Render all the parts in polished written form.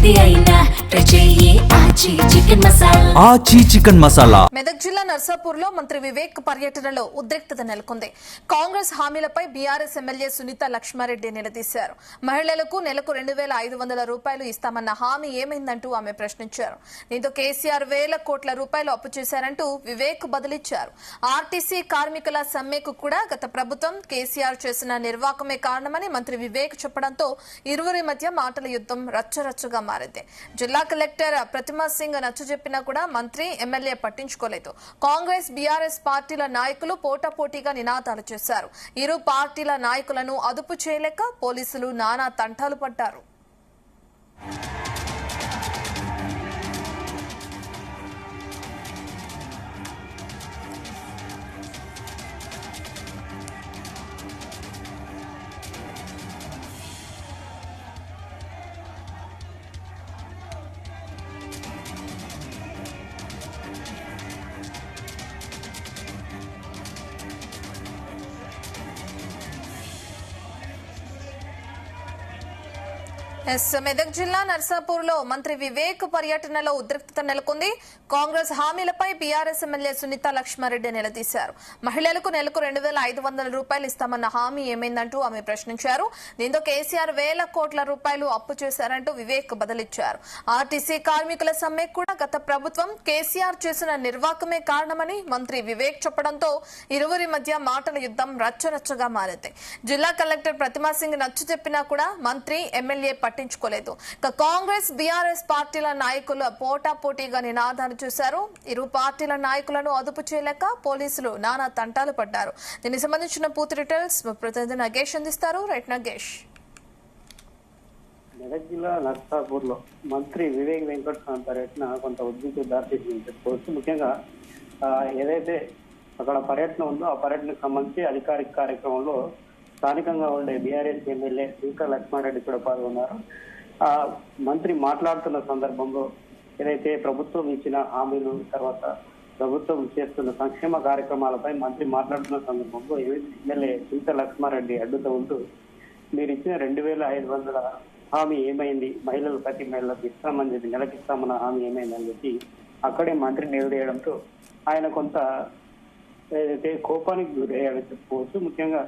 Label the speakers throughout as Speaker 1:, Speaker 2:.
Speaker 1: ఏది అయినా ట్రై చెయ్యి ఆచి చికెన్ మసాలా.
Speaker 2: ఆచి చికెన్ మసాలా.
Speaker 3: మెదక్ జిల్లా నర్సాపూర్ లో మంత్రి వివేక్ పర్యటనలో ఉద్రిక్తత నెలకొంది. కాంగ్రెస్ హామీలపై బీఆర్ఎస్ ఎమ్మెల్యే సునీత లక్ష్మారెడ్డి నిలదీశారు. మహిళలకు నెలకు 2,500 రూపాయలు ఇస్తామన్న హామీ ఏమైందంటూ ఆమె ప్రశ్నించారు. దీంతో కేసీఆర్ వేల కోట్ల రూపాయలు అప్పు చేశారంటూ వివేక్ బదులిచ్చారు. ఆర్టీసీ కార్మికుల సమ్మెకు కూడా గత ప్రభుత్వం కేసీఆర్ చేసిన నిర్వాకమే కారణమని మంత్రి వివేక్ చెప్పడంతో ఇరువురి మధ్య మాటల యుద్ధం రచ్చరచ్చగా మారింది. జిల్లా కలెక్టర్ ప్రతిమా సింగ్ నచ్చజెప్పినా కూడా మంత్రి ఎమ్మెల్యే పట్టించుకోలేదు. కాంగ్రెస్ బీఆర్ఎస్ పార్టీల నాయకులు పోటాపోటీగా నినాదాలు చేశారు. ఇరు పార్టీల నాయకులను అదుపు చేయలేక పోలీసులు నానా తంటాలు పడ్డారు. మెదక్ జిల్లా నర్సాపూర్ లో మంత్రి వివేక్ పర్యటనలో ఉద్రిక్తత నెలకొంది. కాంగ్రెస్ హామీలపై బీఆర్ఎస్ ఎమ్మెల్యే సునీత లక్ష్మారెడ్డి నిలదీశారు. మహిళలకు నెలకు 2,500 రూపాయలు ఇస్తామన్న హామీ ఏమైందంటూ ఆమె ప్రశ్నించారు. దీంతో కేసీఆర్ వేల కోట్ల రూపాయలు అప్పు చేశారంటూ వివేక్ బదులిచ్చారు. ఆర్టీసీ కార్మికుల సమ్మెకు కూడా గత ప్రభుత్వం కేసీఆర్ చేసిన నిర్వాకమే కారణమని మంత్రి వివేక్ చెప్పడంతో ఇరువురి మధ్య మాటల యుద్ధం రచ్చరచ్చగా మారింది. జిల్లా కలెక్టర్ ప్రతిమా సింగ్ నచ్చజెప్పినా కూడా మంత్రి ఎమ్మెల్యే పట్టించుకోలేదు. కాంగ్రెస్ బీఆర్ఎస్ పార్టీల నాయకులు పోటాపోటీగా నినాదాలు చేశారు. ఇరు పార్టీల నాయకులను అదుపు చేయలేక పోలీసులు నానా తంటాలు పడ్డారు. దీనికి సంబంధించిన పూర్తి డీటెయిల్స్ ప్రతినిధి నగేష్ అందిస్తారు. రైట్ నగేష్.
Speaker 4: మెదక్ జిల్లా నర్సాపూర్ లో మంత్రి వివేక్ వెంకటస్వామి పర్యటన కొంత ఉద్రిక్తతకు దారితీసిందని చెప్పుకోవచ్చు. ముఖ్యంగా ఏదైతే అక్కడ పర్యటన ఉందో ఆ పర్యటనకు సంబంధించి అధికారిక కార్యక్రమంలో స్థానికంగా ఉండే బీఆర్ఎస్ ఎమ్మెల్యే సునీత లక్ష్మారెడ్డి కూడా పాల్గొన్నారు. ఆ మంత్రి మాట్లాడుతున్న సందర్భంలో ఏదైతే ప్రభుత్వం ఇచ్చిన హామీలు, తర్వాత ప్రభుత్వం చేస్తున్న సంక్షేమ కార్యక్రమాలపై మంత్రి మాట్లాడుతున్న సందర్భంలో ఎమ్మెల్యే సునీత లక్ష్మారెడ్డి అడ్డుతూ ఉంటూ మీరు ఇచ్చిన 2,500 హామీ ఏమైంది, మహిళలు ప్రతి మహిళలకు ఇస్తామని చెప్పి నెలకి ఇస్తామన్న హామీ ఏమైందని చెప్పి అక్కడే మంత్రి నిలదీయడంతో ఆయన కొంత ఏదైతే కోపానికి గురయ్యాడని చెప్పుకోవచ్చు. ముఖ్యంగా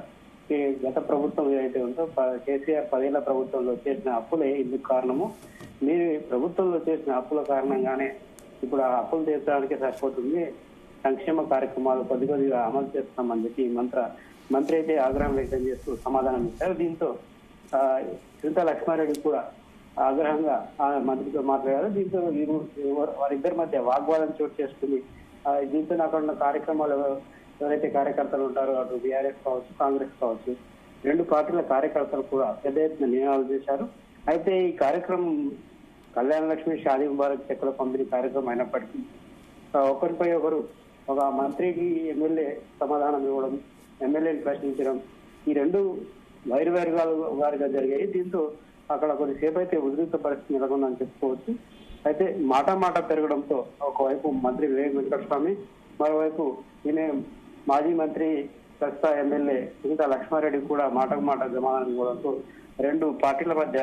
Speaker 4: గత ప్రభుత్వం ఏదైతే ఉందో కేసీఆర్ 10 ఏళ్ల ప్రభుత్వంలో చేసిన అప్పులే ఇందుకు కారణము. మీరు ప్రభుత్వంలో చేసిన అప్పుల కారణంగానే ఇప్పుడు ఆ అప్పులు తీర్చడానికే సరిపోతుంది, సంక్షేమ కార్యక్రమాలు కొద్దిగా అమలు చేస్తామని చెప్పి మంత్రి అయితే ఆగ్రహం వ్యక్తం చేస్తూ సమాధానం ఇచ్చారు. దీంతో సునీత లక్ష్మారెడ్డి కూడా ఆగ్రహంగా ఆ మంత్రితో మాట్లాడారు. దీంతో వారిద్దరి మధ్య వాగ్వాదం చోటు చేసుకుంది. దీంతో అక్కడ ఉన్న కార్యక్రమాలు ఎవరైతే కార్యకర్తలు ఉంటారో అటు బీఆర్ఎస్ కావచ్చు, కాంగ్రెస్ కావచ్చు, రెండు పార్టీల కార్యకర్తలు కూడా పెద్ద ఎత్తున నినాదాలు చేశారు. అయితే ఈ కార్యక్రమం కళ్యాణ లక్ష్మి షాదీ ముబారక్ చెక్కుల పంపిణీ కార్యక్రమం అయినప్పటికీ ఒకరిపై ఒకరు ఒక మంత్రికి ఎమ్మెల్యే సమాధానం ఇవ్వడం, ఎమ్మెల్యేని ప్రశ్నించడం, ఈ రెండు వారిగా జరిగాయి. దీంతో అక్కడ కొద్దిసేపు అయితే ఉద్రిక్త పరిస్థితి నెలకొందని చెప్పుకోవచ్చు. అయితే మాట పెరగడంతో ఒకవైపు మంత్రి వివేక్ వెంకటస్వామి, మరోవైపు ఈయన మాజీ మంత్రి ప్రస్తుత ఎమ్మెల్యే సునీత లక్ష్మారెడ్డి కూడా మాటకు మాట సమాధానం ఇవ్వడంతో రెండు పార్టీల మధ్య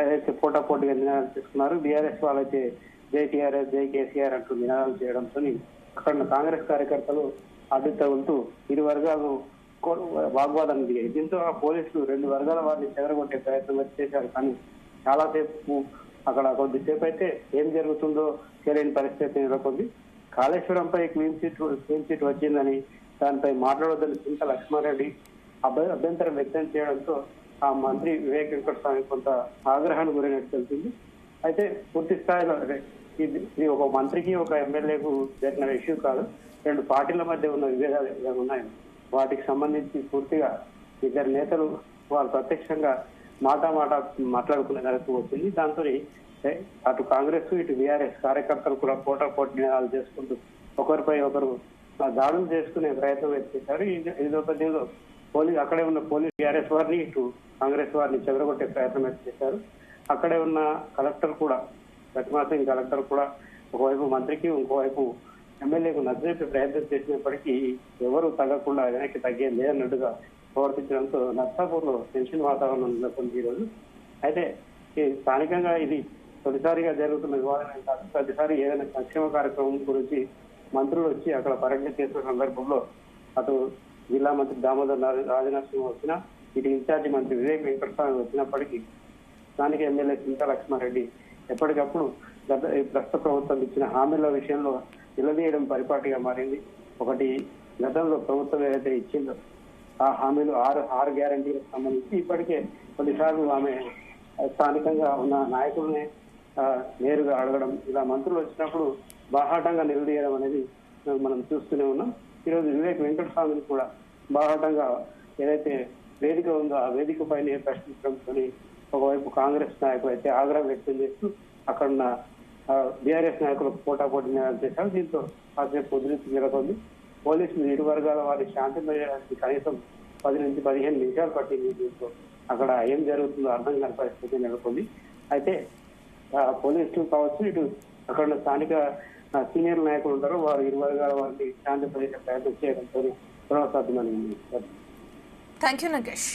Speaker 4: అయితే పోటాపోటీగా నినాదాలు చేసుకున్నారు. బీఆర్ఎస్ వాళ్ళైతే జై టీఆర్ఎస్, జై కేసీఆర్ అంటూ నినాదాలు చేయడంతో అక్కడ కాంగ్రెస్ కార్యకర్తలు అడ్డు తగులుతూ ఇరు వర్గాలు వాగ్వాదం దిగాయి. దీంతో పోలీసులు రెండు వర్గాల వారిని చెదరగొట్టే ప్రయత్నం చేశారు. కానీ చాలాసేపు అక్కడ కొద్దిసేపు అయితే ఏం జరుగుతుందో తెలియని పరిస్థితి నెలకొంది. కాళేశ్వరంపై క్లీన్ చిట్ వచ్చిందని దానిపై మాట్లాడొద్దని సునీత లక్ష్మారెడ్డి అభ్యంతరం వ్యక్తం చేయడంతో ఆ మంత్రి వివేక్ వెంకటస్వామి కొంత ఆగ్రహానికి గురైనట్టు తెలిసింది. అయితే పూర్తి స్థాయిలో ఇది ఒక మంత్రికి ఒక ఎమ్మెల్యేకు జరిగిన ఇష్యూ కాదు, రెండు పార్టీల మధ్య ఉన్న విభేదాలు ఉన్నాయి. వాటికి సంబంధించి పూర్తిగా ఇద్దరు నేతలు వాళ్ళు ప్రత్యక్షంగా మాట్లాడుకునే జరుగుతూ వచ్చింది. దాంతో అటు కాంగ్రెస్ ఇటు బీఆర్ఎస్ కార్యకర్తలు కూడా పోటాపోటీ నినాదాలు చేసుకుంటూ ఒకరిపై ఒకరు దాడులు చేసుకునే ప్రయత్నం చేశారు. ఈ నేపథ్యంలో అక్కడే ఉన్న పోలీసు బీఆర్ఎస్ వారిని ఇటు కాంగ్రెస్ వారిని చెదరగొట్టే ప్రయత్నం చేశారు. అక్కడే ఉన్న కలెక్టర్ కూడా, ప్రతిమా సింగ్ కలెక్టర్ కూడా ఒకవైపు మంత్రికి ఇంకోవైపు ఎమ్మెల్యేకు నచ్చజెప్పే ప్రయత్నం చేసినప్పటికీ ఎవరు తగ్గకుండా వెనక్కి తగ్గేది లేదన్నట్టుగా ప్రవర్తించడంతో నర్సాపూర్ లో టెన్షన్ వాతావరణం నెలకొంది ఈరోజు. అయితే స్థానికంగా ఇది తొలిసారిగా జరుగుతున్న వివాదమే కాదు. ప్రతిసారి ఏదైనా సంక్షేమ కార్యక్రమం గురించి మంత్రులు వచ్చి అక్కడ పర్యటన చేసిన సందర్భంలో అటు జిల్లా మంత్రి దామోదర్ రాజనరసింహ వచ్చినా, ఇటు ఇన్ఛార్జి మంత్రి వివేక్ వెంకటస్వామి వచ్చినప్పటికీ స్థానిక ఎమ్మెల్యే సునీతా లక్ష్మారెడ్డి ఎప్పటికప్పుడు ప్రస్తుత ప్రభుత్వం ఇచ్చిన హామీల విషయంలో నిలదీయడం పరిపాటిగా మారింది. ఒకటి, గతంలో ప్రభుత్వం ఏదైతే ఇచ్చిందో ఆ హామీలు ఆరు గ్యారంటీలకు సంబంధించి ఇప్పటికే కొన్నిసార్లు ఆమె స్థానికంగా ఉన్న నాయకులనే నేరుగా అడగడం, ఇలా మంత్రులు వచ్చినప్పుడు బాహాటంగా నిలదీయడం అనేది మనం చూస్తూనే ఉన్నాం. ఈరోజు వివేక్ వెంకటస్వామిని కూడా బాహాటంగా ఏదైతే వేదిక ఉందో ఆ వేదిక పైన ప్రశ్నించడంతో ఒకవైపు కాంగ్రెస్ నాయకులు అయితే ఆగ్రహం వ్యక్తం చేస్తూ అక్కడున్న బీఆర్ఎస్ నాయకులకు పోటాపోటీ నినాదాలు చేశారు. దీంతో కాసేపు ఉద్రిక్తత నెలకొంది. పోలీసులు ఇరు వర్గాల వారి శాంతింపజేయడానికి కనీసం 10 నుంచి 15 నిమిషాలు పట్టింది. దీంతో అక్కడ ఏం జరుగుతుందో అర్థం కాని పరిస్థితి నెలకొంది. అయితే పోలీసులు కావచ్చు, ఇటు అక్కడ ఉన్న స్థానిక సీనియర్ నాయకులు ఉంటారు, వారు ఇరు వర్గాల వారికి శాంతింపజేసే ప్రయత్నం చేయడంతో పునఃసాధ్యమని.
Speaker 3: Thank you Nagesh.